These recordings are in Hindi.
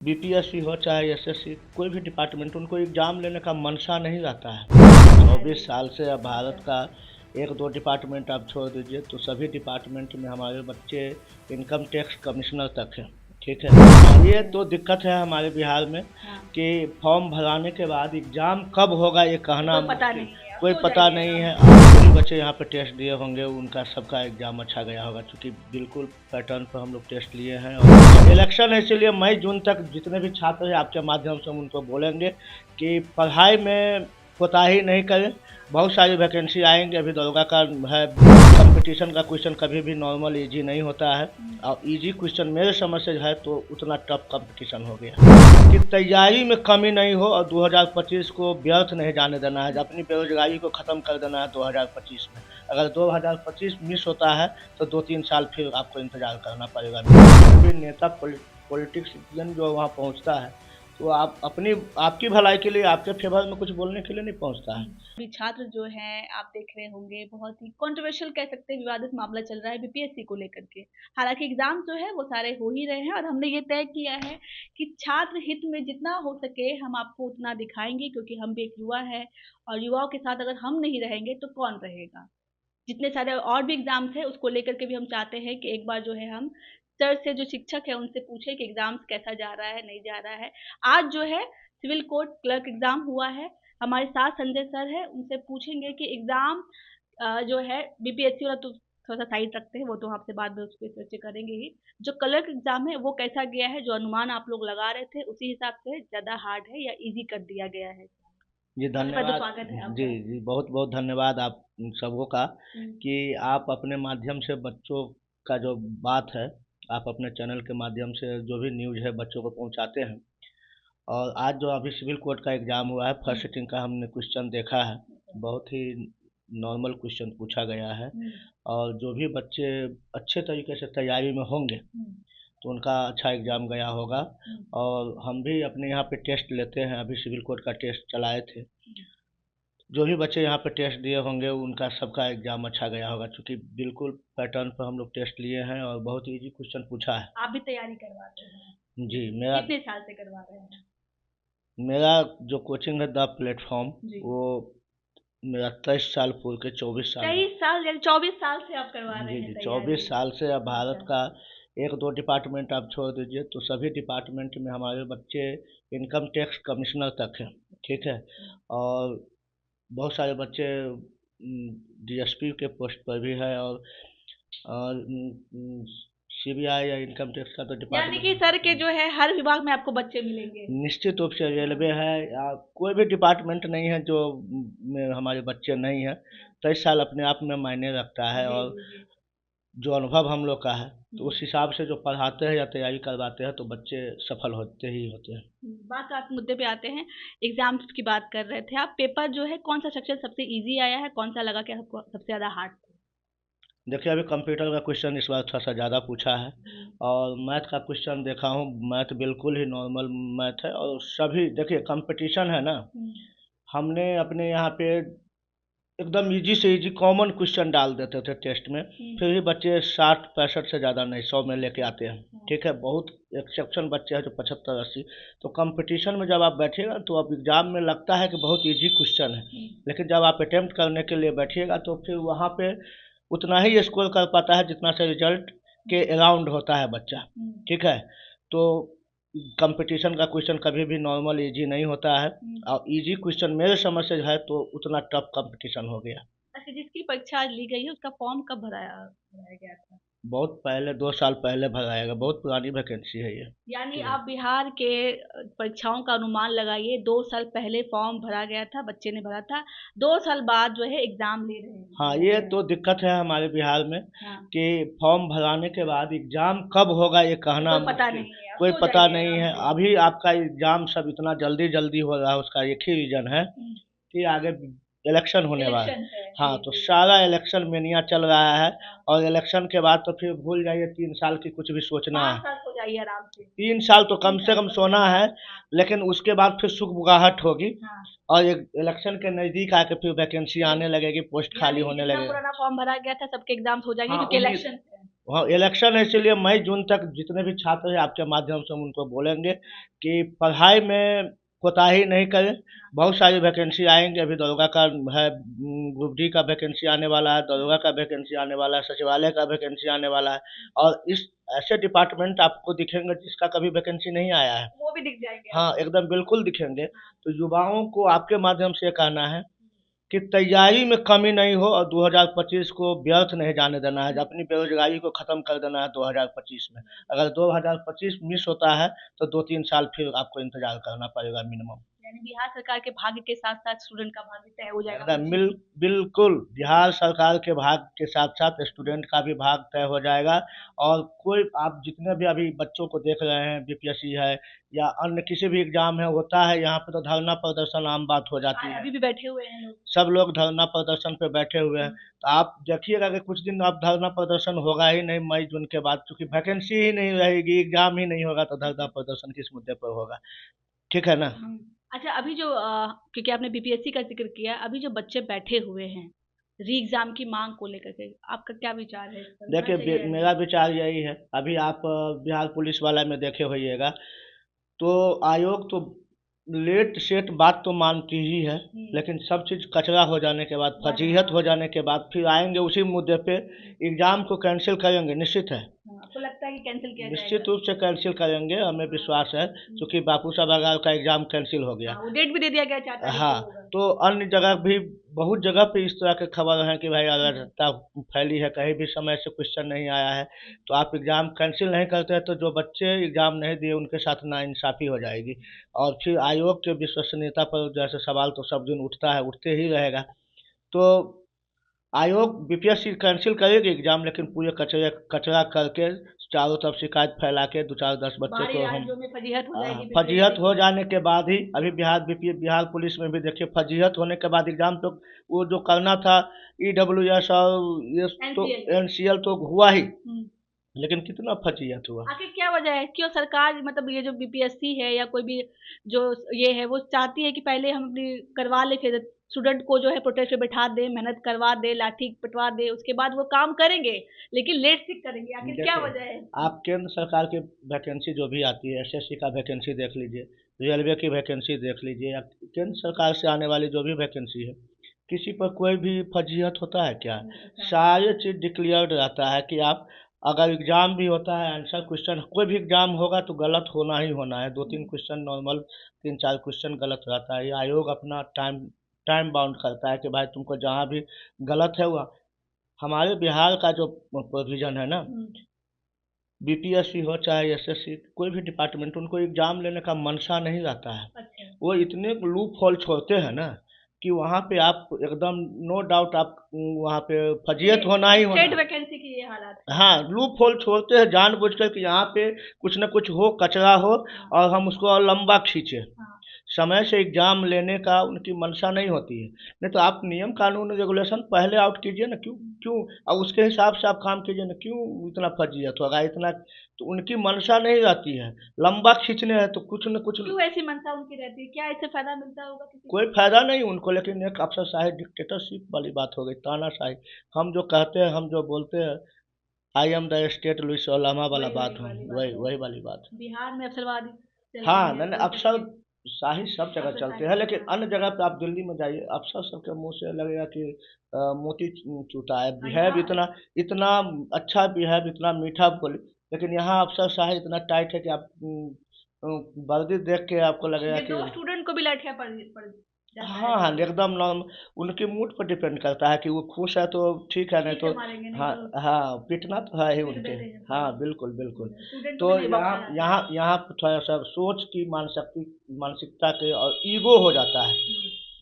बीपीएससी हो चाहे एसएससी कोई भी डिपार्टमेंट, उनको एग्ज़ाम लेने का मनसा नहीं रहता है। 24 साल से अब भारत का एक दो डिपार्टमेंट आप छोड़ दीजिए तो सभी डिपार्टमेंट में हमारे बच्चे इनकम टैक्स कमिश्नर तक हैं। ठीक है, ये तो दिक्कत है हमारे बिहार में कि फॉर्म भराने के बाद एग्ज़ाम कब होगा ये कहना कोई पता नहीं है। सभी बच्चे यहाँ पे टेस्ट दिए होंगे, उनका सबका एग्ज़ाम अच्छा गया होगा, क्योंकि बिल्कुल पैटर्न पर हम लोग टेस्ट लिए हैं। और इलेक्शन है, इसीलिए मई जून तक जितने भी छात्र हैं आपके माध्यम से हम उनको बोलेंगे कि पढ़ाई में कोताही नहीं करें। बहुत सारी वैकेंसी आएंगे, अभी दरोगा का है। कंपटीशन का क्वेश्चन कभी भी नॉर्मल इजी नहीं होता है, और इजी क्वेश्चन मेरे समझ से है तो उतना टफ कंपटीशन हो गया कि तैयारी में कमी नहीं हो, और 2025 को व्यर्थ नहीं जाने देना है। अपनी बेरोजगारी को ख़त्म कर देना है 2025 में। अगर 2025 मिस होता है तो 2-3 साल फिर आपको इंतज़ार करना पड़ेगा। कोई भी नेता पॉलिटिशियन जो वहाँ पहुँचता है तो आप अपनी आपकी भलाई के लिए, आपके फेवर में कुछ बोलने के लिए नहीं पहुँचता है। अभी छात्र जो हैं आप देख रहे होंगे, बहुत ही कंट्रोवर्शियल कह सकते हैं, विवादित मामला चल रहा है बीपीएससी को लेकर के। हालांकि एग्जाम जो है वो सारे हो ही रहे हैं, और हमने ये तय किया है कि छात्र हित में जितना हो सके हम आपको उतना दिखाएंगे, क्योंकि हम भी एक युवा है, और युवाओं के साथ अगर हम नहीं रहेंगे तो कौन रहेगा। जितने सारे और भी एग्जाम्स है उसको लेकर के भी हम चाहते हैं कि एक बार जो है हम सर से, जो शिक्षक है उनसे पूछे कि एग्जाम्स कैसा जा रहा है, नहीं जा रहा है। आज जो है सिविल कोर्ट क्लर्क एग्जाम हुआ है, हमारे साथ संजय सर है, उनसे पूछेंगे कि एग्जाम जो है बीपीएससी वाला तो थोड़ा सा साइड रखते हैं, वो तो आपसे बाद में उसको चर्चा करेंगे ही। जो क्लर्क एग्जाम है वो कैसा गया है, जो अनुमान आप लोग लगा रहे थे उसी हिसाब से ज्यादा हार्ड है या इजी कर दिया गया है। जी धन्यवाद। स्वागत है आपका। जी जी, बहुत बहुत धन्यवाद आप सबों का कि आप अपने माध्यम से बच्चों का जो बात है, आप अपने चैनल के माध्यम से जो भी न्यूज़ है बच्चों को पहुंचाते हैं। और आज जो अभी सिविल कोर्ट का एग्ज़ाम हुआ है, फर्स्ट सिटिंग का हमने क्वेश्चन देखा है। बहुत ही नॉर्मल क्वेश्चन पूछा गया है, और जो भी बच्चे अच्छे तरीके से तैयारी में होंगे तो उनका अच्छा एग्ज़ाम गया होगा। और हम भी अपने यहाँ पे टेस्ट लेते हैं, अभी सिविल कोर्ट का टेस्ट चलाए थे। जो भी बच्चे यहाँ पे टेस्ट दिए होंगे उनका सबका एग्ज़ाम अच्छा गया होगा, क्योंकि बिल्कुल पैटर्न पर हम लोग टेस्ट लिए हैं और बहुत इजी क्वेश्चन पूछा है। आप भी तैयारी करवाते हैं? जी, मेरा कितने साल से करवा रहे हैं? मेरा जो कोचिंग है द प्लेटफॉर्म, वो मेरा 23 साल पूर के 24 साल 23 साल यानी 24 साल से आप करवा रहे जी हैं जी, तैयारी? 24 साल से। अब भारत का एक दो डिपार्टमेंट आप छोड़ दीजिए तो सभी डिपार्टमेंट में हमारे बच्चे इनकम टैक्स कमिश्नर तक हैं। ठीक है, और बहुत सारे बच्चे डीएसपी के पोस्ट पर भी है, और सीबीआई या इनकम टैक्स का तो यानी डिपार्टमेंट कि सर के जो है हर विभाग में आपको बच्चे मिलेंगे। निश्चित रूप से रेलवे है या कोई भी डिपार्टमेंट नहीं है जो में हमारे बच्चे नहीं हैं। 23 साल अपने आप में मायने रखता है, और जो अनुभव हम लोग का है तो उस हिसाब से जो पढ़ाते हैं या तैयारी करवाते हैं तो बच्चे सफल होते ही होते हैं। बात आप मुद्दे पे आते हैं, एग्जाम्स की बात कर रहे थे आप। पेपर जो है कौन सा सेक्शन सबसे इजी आया है, कौन सा लगा कि आपको सबसे ज़्यादा हार्ड था? देखिए, अभी कंप्यूटर का क्वेश्चन इस बार थोड़ा सा ज़्यादा पूछा है, और मैथ का क्वेश्चन देखा हूँ, मैथ बिल्कुल ही नॉर्मल मैथ है। और सभी देखिए कंपटीशन है ना, हमने अपने यहाँ पे एकदम इजी से इजी कॉमन क्वेश्चन डाल देते थे टेस्ट में, फिर भी बच्चे 60-65 से ज़्यादा नहीं 100 में लेके आते हैं। ठीक है, बहुत एक्सेप्शन बच्चे हैं जो 75-80। तो कंपटीशन में जब आप बैठिएगा तो अब एग्ज़ाम में लगता है कि बहुत इजी क्वेश्चन है, लेकिन जब आप अटेम्प्ट करने के लिए बैठिएगा तो फिर वहाँ पे उतना ही स्कोर कर पाता है जितना से रिजल्ट के अराउंड होता है बच्चा। ठीक है, तो कंपटीशन का क्वेश्चन कभी भी नॉर्मल इजी नहीं होता है, और इजी क्वेश्चन मेरे समझ से है तो उतना टफ कंपटीशन हो गया। अच्छा, जिसकी परीक्षा ली गई है उसका फॉर्म कब भराया गया था? बहुत पहले, 2 साल पहले भराएगा, बहुत पुरानी वैकेंसी है ये। यानी आप बिहार के परीक्षाओं का अनुमान लगाइए, 2 साल पहले फॉर्म भरा गया था, बच्चे ने भरा था, 2 साल बाद जो है एग्जाम ले रहे हैं। हाँ, ये तो दिक्कत है हमारे बिहार में कि फॉर्म भराने के बाद एग्जाम कब होगा ये कहना कोई पता नहीं है। अभी आपका एग्जाम सब इतना जल्दी जल्दी हो रहा है, उसका एक ही रीजन है कि आगे इलेक्शन होने वाला है। हाँ, तो सारा इलेक्शन मेनिया चल रहा है, और इलेक्शन के बाद तो फिर भूल जाइए 3 साल की कुछ भी सोचना है। 5 साल हो जाइए आराम से। 3 साल तो कम से कम सोना है, लेकिन उसके बाद फिर सुगबुगाहट होगी, और एक इलेक्शन के नज़दीक आके फिर वैकेंसी आने लगेगी, पोस्ट खाली होने लगेगा। पुराना फॉर्म भरा गया था सबके एग्जाम्स हो जाएंगे, क्योंकि इलेक्शन हाँ, इलेक्शन है इसीलिए मई जून तक जितने भी छात्र हैं आपके माध्यम से हम उनको बोलेंगे कि पढ़ाई में कोताही नहीं करें। बहुत सारी वैकेंसी आएंगे, अभी दरोगा का है, ग्रुप डी का वैकेंसी आने वाला है, दरोगा का वैकेंसी आने वाला है, सचिवालय का वैकेंसी आने वाला है। और इस ऐसे डिपार्टमेंट आपको दिखेंगे जिसका कभी वैकेंसी नहीं आया है। वो भी दिख जाएंगे हाँ, एकदम बिल्कुल दिखेंगे। तो युवाओं को आपके माध्यम से ये कहना है कि तैयारी में कमी नहीं हो और 2025 को व्यर्थ नहीं जाने देना है, अपनी बेरोजगारी को खत्म कर देना है 2025 में। अगर 2025 मिस होता है तो 2-3 साल फिर आपको इंतजार करना पड़ेगा मिनिमम। यानी बिहार सरकार के भाग्य के साथ साथ स्टूडेंट का भाग्य तय हो जाएगा एकदम बिल्कुल बिहार सरकार के भाग के साथ साथ स्टूडेंट का भी भाग तय हो जाएगा। और कोई आप जितने भी अभी बच्चों को देख रहे हैं, बीपीएससी है या अन्य किसी भी एग्जाम है होता है, यहाँ पे तो धरना प्रदर्शन आम बात हो जाती है। अभी भी बैठे हुए हैं लोग। सब लोग धरना प्रदर्शन पे बैठे हुए हैं। तो आप देखिएगा कि कुछ दिन अब धरना प्रदर्शन होगा ही नहीं मई जून के बाद, क्योंकि वैकेंसी ही नहीं रहेगी, एग्जाम ही नहीं होगा तो धरना प्रदर्शन किस मुद्दे पर होगा। ठीक है ना। अच्छा, अभी जो क्योंकि आपने बीपीएससी का जिक्र किया, अभी जो बच्चे बैठे हुए हैं री एग्जाम की मांग को लेकर के, आपका क्या विचार है इस पर? होना देखिए चाहिए या नहीं? मेरा विचार यही है। अभी आप बिहार पुलिस वाला में देखे होइएगा तो आयोग तो लेट सेट बात तो मानती ही है, लेकिन सब चीज़ कचरा हो जाने के बाद, फजीहत हो जाने के बाद फिर आएंगे उसी मुद्दे पे, एग्ज़ाम को कैंसिल करेंगे, निश्चित है। आपको लगता है कि कैंसिल किया निश्चित जाएगा? रूप से कैंसिल करेंगे, हमें विश्वास है, क्योंकि बापू साहब अग्रवाल का एग्ज़ाम कैंसिल हो गया। वो डेट भी दे दिया गया 4 तारीख को हाँ, होगा। तो अन्य जगह भी बहुत जगह पे इस तरह के खबर हैं कि भाई अराजकता फैली है, कहीं भी समय से क्वेश्चन नहीं आया है। तो आप एग्ज़ाम कैंसिल नहीं करते हैं तो जो बच्चे एग्ज़ाम नहीं दिए उनके साथ नाइंसाफ़ी हो जाएगी। और फिर आयोग के विश्वसनीयता पर जैसे सवाल तो सब दिन उठता है, उठते ही रहेगा। तो आयोग बीपीएससी कैंसिल करेगी एग्ज़ाम, लेकिन पूरे कचरा करके चारों तरफ शिकायत फैला के 2-4-10 बच्चे बाहरी को हम राज्यों में फजीहत हो जाएगी फजीहत बीपीएससी हो की। जाने के बाद ही अभी बिहार पुलिस में भी देखिए फजीहत होने के बाद एग्ज़ाम तो वो जो करना था ईडब्ल्यूएस और ये तो एनसीएल। एनसीएल तो हुआ ही, लेकिन कितना फजीहत हुआ। आखिर क्या वजह है? क्यों सरकार, मतलब ये जो बीपीएससी है या कोई भी जो ये है, वो चाहती है कि पहले हम अपनी करवा ले, फिर स्टूडेंट को जो है प्रोटेस्ट पे बैठा दे, मेहनत करवा दे, लाठी पिटवा दे, उसके बाद वो काम करेंगे, लेकिन लेट सिक करेंगे। आखिर क्या देखिए, वजह है? आप केंद्र सरकार की वैकेंसी जो भी आती है, एसएससी का वैकेंसी देख लीजिए, रेलवे की वैकेंसी देख लीजिए, या केंद्र सरकार से आने वाली जो भी वैकेंसी है, किसी पर कोई भी फजीहत होता है क्या? सारी चीज़ डिक्लेयर्ड रहता है कि आप अगर एग्ज़ाम भी होता है, आंसर क्वेश्चन कोई भी एग्ज़ाम होगा तो गलत होना ही होना है। 2-3 क्वेश्चन नॉर्मल, 3-4 क्वेश्चन गलत रहता है। ये आयोग अपना टाइम टाइम बाउंड करता है कि भाई तुमको जहाँ भी गलत है वहाँ। हमारे बिहार का जो प्रोविज़न है ना, बीपीएससी हो चाहे एसएससी, कोई भी डिपार्टमेंट, उनको एग्ज़ाम लेने का मनसा नहीं रहता है। अच्छा। वो इतने लूप होल छोड़ते हैं ना कि वहाँ पे आप एकदम नो डाउट आप वहाँ पे फजीहत होना ही होना स्टेट है। वैकेंसी की ये हालात है। हाँ, लूप होल छोड़ते हैं जानबूझकर कि यहाँ पे कुछ ना कुछ हो, कचरा हो और हम उसको और लंबा खींचे। हाँ। समय से एग्ज़ाम लेने का उनकी मंशा नहीं होती है। नहीं तो आप नियम कानून रेगुलेशन पहले आउट कीजिए ना, क्यों क्यों और उसके हिसाब से आप काम कीजिए ना, क्यों इतना फर्जियत होगा इतना। तो उनकी मंशा नहीं रहती है, लंबा खींचने है तो कुछ न कुछ। क्यों ऐसी मंशा उनकी रहती है? क्या इससे फायदा मिलता होगा किसी को? कोई फायदा नहीं उनको, लेकिन एक अफसरशाही डिक्टेटरशिप वाली बात हो गई, तानाशाही। हम जो कहते हैं, हम जो बोलते हैं, I am the state Louis ओलामा वाला वही बात वही हो, वाली बात वही है। वही वाली बात। बिहार में अफसरवादी चल हाँ, रही है, मैंने बोल अफसर सकते हैं। शाही सब जगह चलते हैं, लेकिन अन्य जगह पे आप दिल्ली में जाइए, अफसर सबके मुंह से लगेगा कि मोती चूटा है। बिहेव हाँ। इतना इतना अच्छा बिहेव, इतना मीठा बोले, लेकिन यहाँ अफसर शाही इतना टाइट है कि आप वर्दी देख के आपको लगेगा ये कि दो स्टूडेंट को भी लाठियां पड़ जाता है हाँ हाँ, तो एकदम नॉर्म। उनके मूड पर डिपेंड करता है कि वो खुश है तो ठीक है, नहीं ठीक तो से मारेंगे, नहीं हाँ तो हाँ, पीटना तो है ही पीट उनके। देते हैं। हाँ, बिल्कुल बिल्कुल। स्टूडेंट को तो भी नहीं यहाँ बख्शा जाता है। यहाँ यहाँ पे थोड़ा सा सोच की मानसिकता के और ईगो हो जाता है,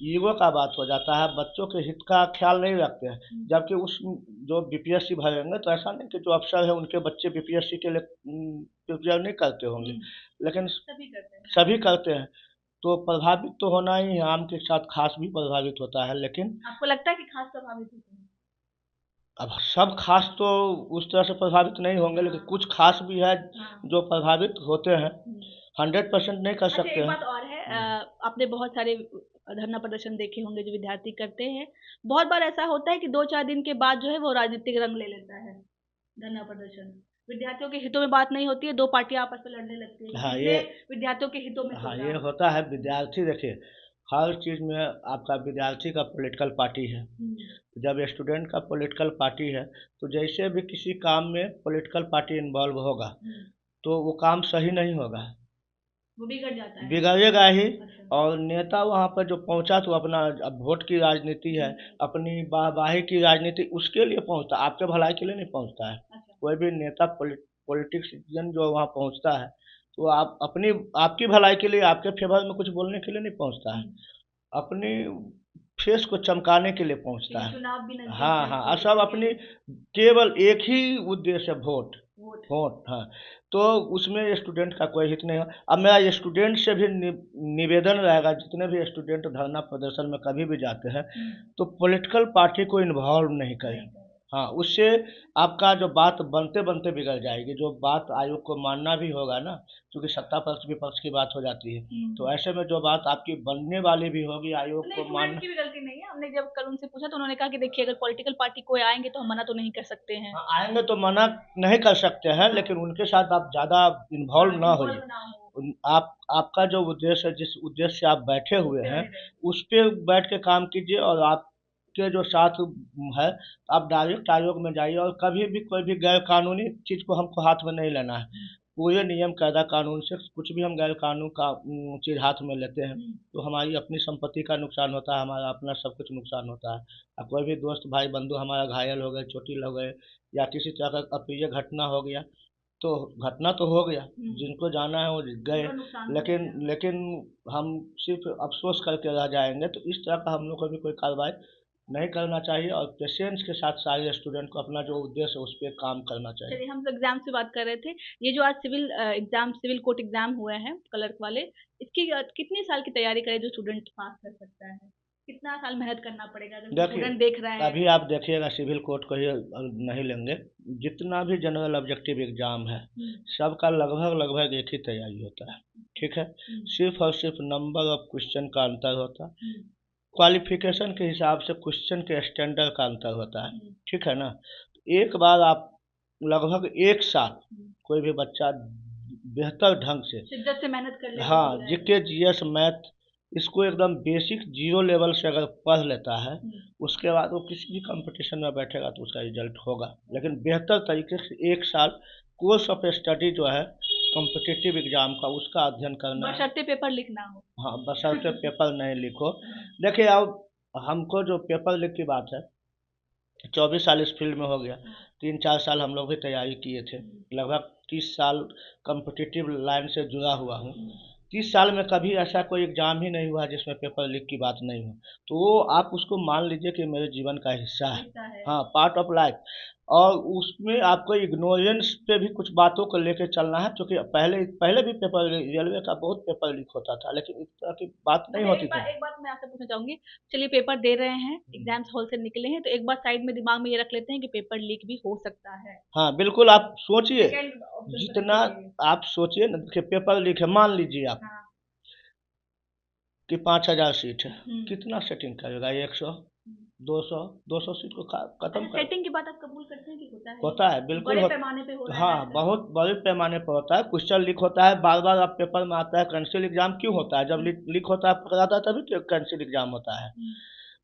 ईगो का बात हो जाता है, बच्चों के हित का ख्याल नहीं रखते हैं। जबकि उस जो बीपीएससी भरेंगे तो ऐसा नहीं कि जो अफसर है उनके बच्चे बीपीएससी के लिए प्रिपेयर नहीं करते होंगे, लेकिन सभी करते हैं। सभी करते हैं। तो प्रभावित तो होना ही है, आम के साथ खास भी प्रभावित होता है, लेकिन आपको लगता है कि खास प्रभावित होते हैं? अब सब खास तो उस तरह से प्रभावित नहीं होंगे, लेकिन कुछ खास भी है हाँ। जो प्रभावित होते हैं। 100% नहीं कर अच्छा, सकते एक हैं। बात और है, आपने बहुत सारे धरना प्रदर्शन देखे होंगे जो विद्यार्थी करते हैं। बहुत बार ऐसा होता है कि 2-4 दिन के बाद जो है वो राजनीतिक रंग ले लेता है। धरना प्रदर्शन, विद्यार्थियों के हितों में बात नहीं होती है, दो पार्टियां आपस में लड़ने लगती है, हाँ किसने ये विद्यार्थियों के हितों में हाँ सोचा। ये होता है। विद्यार्थी देखिए, हर चीज़ में आपका विद्यार्थी का पॉलिटिकल पार्टी है। जब स्टूडेंट का पॉलिटिकल पार्टी है तो जैसे भी किसी काम में पॉलिटिकल पार्टी इन्वॉल्व होगा तो वो काम सही नहीं होगा, वो बिगड़ जाता है। बिगड़ेगा ही। अच्छा। और नेता वहाँ पर जो पहुँचा तो अपना, अब वोट की राजनीति है, अपनी वाहवाही की राजनीति, उसके लिए पहुँचता, आपके भलाई के लिए नहीं पहुँचता है। अच्छा। कोई भी नेता पॉलिटिशियन जो वहाँ पहुँचता है तो आप अपनी, आपकी भलाई के लिए, आपके फेवर में कुछ बोलने के लिए नहीं पहुँचता है, अपनी फेस को चमकाने के लिए पहुँचता है। चुनाव भी नजदीक हाँ है हाँ, तो और सब अपनी, केवल एक ही उद्देश्य है, वोट वोट। वोट। हाँ, तो उसमें स्टूडेंट का कोई हित नहीं है। अब मेरा स्टूडेंट से भी निवेदन रहेगा, जितने भी स्टूडेंट धरना प्रदर्शन में कभी भी जाते हैं तो पॉलिटिकल पार्टी को इन्वॉल्व नहीं करें। हाँ, उससे आपका जो बात बनते बनते बिगड़ जाएगी, जो बात आयोग को मानना भी होगा ना, क्योंकि सत्ता पक्ष विपक्ष की बात हो जाती है, तो ऐसे में जो बात आपकी बनने वाली भी होगी आयोग को स्टूडेंट मानना। की भी गलती नहीं है, हमने जब कल उनसे पूछा तो उन्होंने कहा कि देखिए अगर पॉलिटिकल पार्टी कोई आएंगे तो हम मना तो नहीं कर सकते हैं। हाँ, आएंगे तो मना नहीं कर सकते हैं, लेकिन उनके साथ आप ज़्यादा इन्वॉल्व ना होइए। आप, आपका जो उद्देश्य है, जिस उद्देश्य से आप बैठे हुए हैं उस पे बैठ के काम कीजिए, और आपके जो साथ है आप डायरेक्ट आयोग में जाइए, और कभी भी कोई भी गैर कानूनी चीज़ को हमको हाथ में नहीं लेना है। पूरे नियम कायदा कानून से कुछ भी हम गैर कानून का चीज़ हाथ में लेते हैं तो हमारी अपनी संपत्ति का नुकसान होता है, हमारा अपना सब कुछ नुकसान होता है। अब कोई भी दोस्त भाई बंधु हमारा घायल हो गए, चोटिल हो गए, या किसी तरह का अप्रिय घटना हो गया तो घटना तो हो गया, जिनको जाना है वो गए, लेकिन लेकिन हम सिर्फ अफसोस करके रह जाएंगे। तो इस तरह का हम लोग को भी कोई कार्रवाई नहीं करना चाहिए, और पेशेंस के साथ सारे स्टूडेंट को अपना जो उद्देश्य है उस पर काम करना चाहिए। चलिए, हम एग्जाम से बात कर रहे थे, ये जो आज civil exam, civil court exam हुए हैं क्लर्क वाले, इसकी कितनी साल की तैयारी करे जो स्टूडेंट पास कर सकता है, कितना साल मेहनत करना पड़ेगा अगर स्टूडेंट देख रहा है। अभी आप देखिएगा सिविल कोर्ट को ही नहीं लेंगे, जितना भी जनरल ऑब्जेक्टिव एग्जाम है सबका लगभग लगभग एक ही तैयारी होता है, ठीक है। सिर्फ और सिर्फ नंबर ऑफ क्वेश्चन का अंतर होता है, क्वालिफिकेशन के हिसाब से क्वेश्चन के स्टैंडर्ड का अंतर होता है, ठीक है ना। एक बार आप लगभग एक साल कोई भी बच्चा बेहतर ढंग से शिद्दत से मेहनत कर ले, हाँ, जीके जीएस मैथ इसको एकदम बेसिक जीरो लेवल से अगर पढ़ लेता है उसके बाद वो किसी भी कंपटीशन में बैठेगा तो उसका रिजल्ट होगा। लेकिन बेहतर तरीके से एक साल कोर्स ऑफ स्टडी जो है कॉम्पिटिटिव एग्जाम का, उसका अध्ययन करना है। बशर्ते पेपर लिखना हो। हाँ, बशर्ते पेपर नहीं लिखो। देखिए, अब हमको जो पेपर लीक की बात है, 24 साल इस फील्ड में हो गया, 3-4 साल हम लोग भी तैयारी किए थे, लगभग 30 साल कॉम्पिटिटिव लाइन से जुड़ा हुआ हूँ। 30 साल में कभी ऐसा कोई एग्ज़ाम ही नहीं हुआ जिसमें पेपर लीक की बात नहीं हो, तो वो आप उसको मान लीजिए कि मेरे जीवन का हिस्सा है, हाँ, पार्ट ऑफ लाइफ। और उसमें आपको इग्नोरेंस पे भी कुछ बातों को लेके चलना है, क्योंकि पहले पहले भी पेपर, रेलवे का बहुत पेपर लीक होता था, लेकिन इस तरह की बात नहीं होती थी। एक बात मैं आपसे पूछना चाहूंगी, चलिए पेपर दे रहे हैं, एग्जाम्स हॉल से निकले हैं, तो एक बार साइड में दिमाग में ये रख लेते हैं कि पेपर लीक भी हो सकता है। हाँ बिल्कुल, आप सोचिए, जितना आप सोचिए ना कि पेपर लीक है, मान लीजिए आप कि 5000 सीट है, कितना सेटिंग करेगा, 100 200 सीट को खत्म कर। सेटिंग की बात आप कबूल करते हैं कि होता है? होता है, बिल्कुल बड़े पैमाने पे होता है। हाँ, बहुत बड़े पैमाने पर होता है। क्वेश्चन लीक होता है, बार बार आप पेपर में आता है। कैंसिल एग्जाम क्यों होता है? जब लीक होता है पकड़ाता है तभी तो कैंसिल एग्जाम होता है।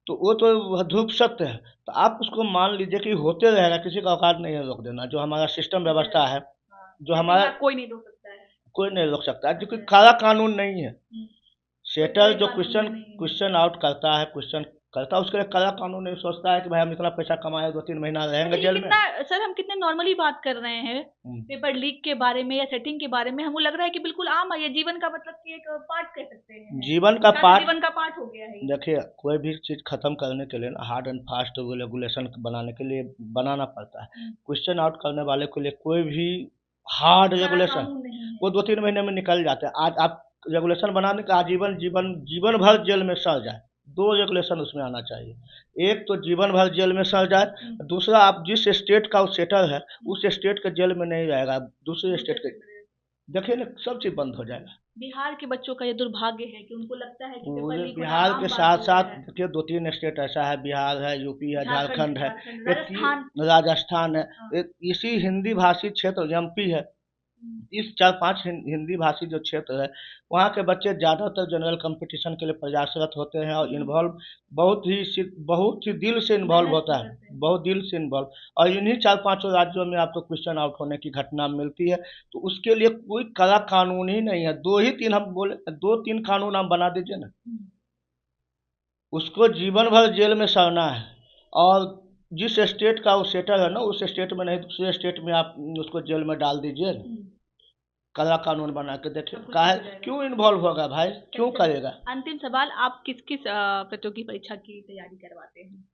तो वो तो धूप सत्य है, तो आप उसको मान लीजिए कि होते रहेगा, किसी का औकात नहीं है रोक देना। जो हमारा सिस्टम व्यवस्था है, जो हमारा कोई नहीं रोक सकता है, कोई नहीं रोक सकता है, क्योंकि काला कानून नहीं है। सेटर जो क्वेश्चन आउट करता है, क्वेश्चन करता है, उसके लिए काला कानून नहीं सोचता है कि भाई हम इतना पैसा कमाए, 2-3 महीना रहेंगे जेल में। सर हम कितने नॉर्मली बात कर रहे हैं पेपर लीक के बारे में या सेटिंग के बारे में, हमको लग रहा है कि बिल्कुल आम है, ये जीवन का मतलब कि एक पार्ट कह सकते हैं, जीवन का पार्ट हो गया है। देखिए, कोई भी चीज खत्म करने के लिए ना हार्ड एंड फास्ट रेगुलेशन बनाने के लिए बनाना पड़ता है। क्वेश्चन आउट करने वाले के लिए कोई भी हार्ड रेगुलेशन वो 2-3 महीने में निकल जाते हैं। आज आप रेगुलेशन बनाने का जीवन भर जेल में सड़ जाए, 2 रेगुलेशन उसमें आना चाहिए। एक तो जीवन भर जेल में सड़ जाए, दूसरा आप जिस स्टेट का सेटर है उस स्टेट के जेल में नहीं रहेगा, दूसरे स्टेट के। देखिए ना, सब चीज़ बंद हो जाएगा। बिहार के बच्चों का ये दुर्भाग्य है कि उनको लगता है कि पेपर पूरे लीक होना बिहार आम के बात साथ हो साथ गया है। देखिए 2-3 स्टेट ऐसा है, बिहार है, यूपी है, झारखंड झारखंड है, झारखंड, ये राजस्थान। 3 राजस्थान है, हाँ। इसी हिंदी भाषी क्षेत्र एमपी है। हम्म, इस 4-5 हिंदी भाषी जो क्षेत्र है, वहाँ के बच्चे ज़्यादातर जनरल कंपटीशन के लिए प्रयासरत होते हैं और हम्म, इन्वॉल्व बहुत ही दिल से इन्वॉल्व मेहनत होता है, करते हैं। बहुत दिल से इन्वॉल्व। और इन्हीं 4-5 राज्यों में आपको क्वेश्चन आउट होने की घटना मिलती है, तो उसके लिए कोई कड़ा कानून ही नहीं है। 2 ही 3 हम बोले, 2-3 कानून आप बना दीजिए ना, हम्म, उसको जीवन भर जेल में सड़ना है। और जिस स्टेट का वो सेटल है ना, उस स्टेट में नहीं, दूसरे स्टेट में आप उसको जेल में डाल दीजिए ना। हम्म, काला कानून बना के देखिए, सब कुछ ठीक काहे हो जाएगा। क्यों इन्वॉल्व होगा भाई, क्यों चलिए, करेगा। अंतिम सवाल, आप किस किस प्रतियोगी परीक्षा की तैयारी करवाते हैं?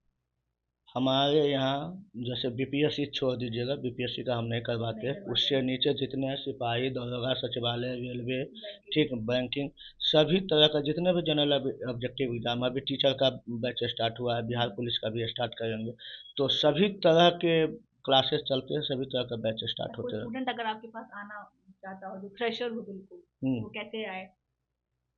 हमारे यहाँ जैसे बीपीएससी छोड़ दीजिएगा, बीपीएससी का हम नहीं नहीं करवाते, करवाते उससे हैं। नीचे जितने हैं सिपाही, दरोगा, सचिवालय, रेलवे, बैंकिंग। ठीक, बैंकिंग, सभी तरह का जितने भी जनरल ऑब्जेक्टिव एग्जाम, अभी टीचर का बैच स्टार्ट हुआ है, बिहार पुलिस का भी स्टार्ट करेंगे, तो सभी तरह के क्लासेस चलते हैं, सभी तरह का बैच स्टार्ट कोई होते हैं। स्टूडेंट अगर आपके पास आना चाहता हो जो फ्रेशर हो बिल्कुल, तो हम्म। वो कैसे आए?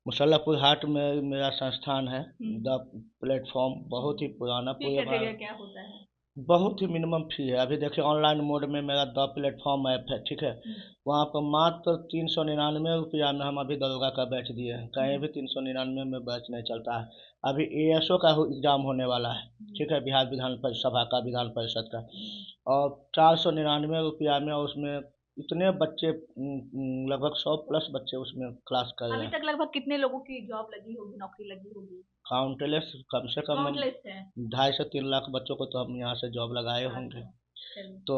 मुसल्लापुर हाट में मेरा संस्थान है, द हम्म, प्लेटफॉर्म, बहुत ही पुराना, फी पूरे क्राइटेरिया भारत। क्या होता है? बहुत ही मिनिमम फी है। अभी देखिए ऑनलाइन मोड में मेरा द प्लेटफॉर्म ऐप है, ठीक है, हम्म, वहाँ पर मात्र 399 रुपया में हम अभी दरोगा का बैच दिए हैं। कहीं हम्म, भी 399 में बैच नहीं चलता है। अभी एएसओ का एग्जाम होने वाला है, ठीक है, बिहार विधान सभा का, विधान परिषद का, और 499 रुपया में, और उसमें इतने बच्चे, लगभग 100 प्लस बच्चे उसमें क्लास कर रहे अभी हैं। तक लगभग कितने लोगों की जॉब लगी होगी, नौकरी लगी होगी? काउंटलेस, कम से कम काउंटलेस है। 2.5 से 3 लाख बच्चों को तो हम यहाँ से जॉब लगाए होंगे। अच्छा, चलिए। तो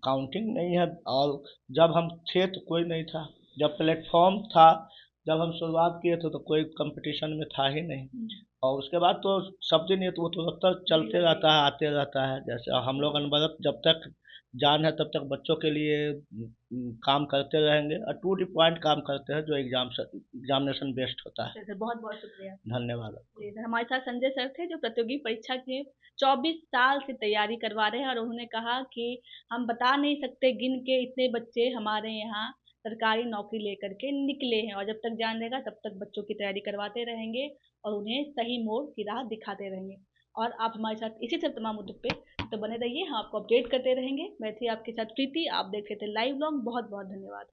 काउंटिंग नहीं है। और जब हम थे तो कोई नहीं था, जब प्लेटफॉर्म था, जब हम शुरुआत किए थे तो कोई कंपटीशन में था ही नहीं। और उसके बाद तो सब दिन ये तो वो तो तब तक वही चलते लगे। रहता है, आते रहता है। जैसे हम लोग अनवरत जब तक जान है तब तक बच्चों के लिए काम करते रहेंगे, और टू दी पॉइंट काम करते हैं जो एग्जामिनेशन बेस्ड होता है। सर बहुत बहुत शुक्रिया। धन्यवाद। जी सर, हमारे साथ संजय सर थे जो प्रतियोगी परीक्षा के 24 साल से तैयारी करवा रहे हैं, और उन्होंने कहा कि हम बता नहीं सकते गिन के इतने बच्चे हमारे यहाँ सरकारी नौकरी लेकर के निकले हैं, और जब तक जान रहेगा तब तक बच्चों की तैयारी करवाते रहेंगे और उन्हें सही मोड़ की राह दिखाते रहेंगे। और आप हमारे साथ इसी तरह तमाम मुद्दों पे तो बने रहिए, हम आपको अपडेट करते रहेंगे। मैं थी आपके साथ प्रीति, आप देख रहे थे लाइव ब्लॉग। बहुत बहुत धन्यवाद।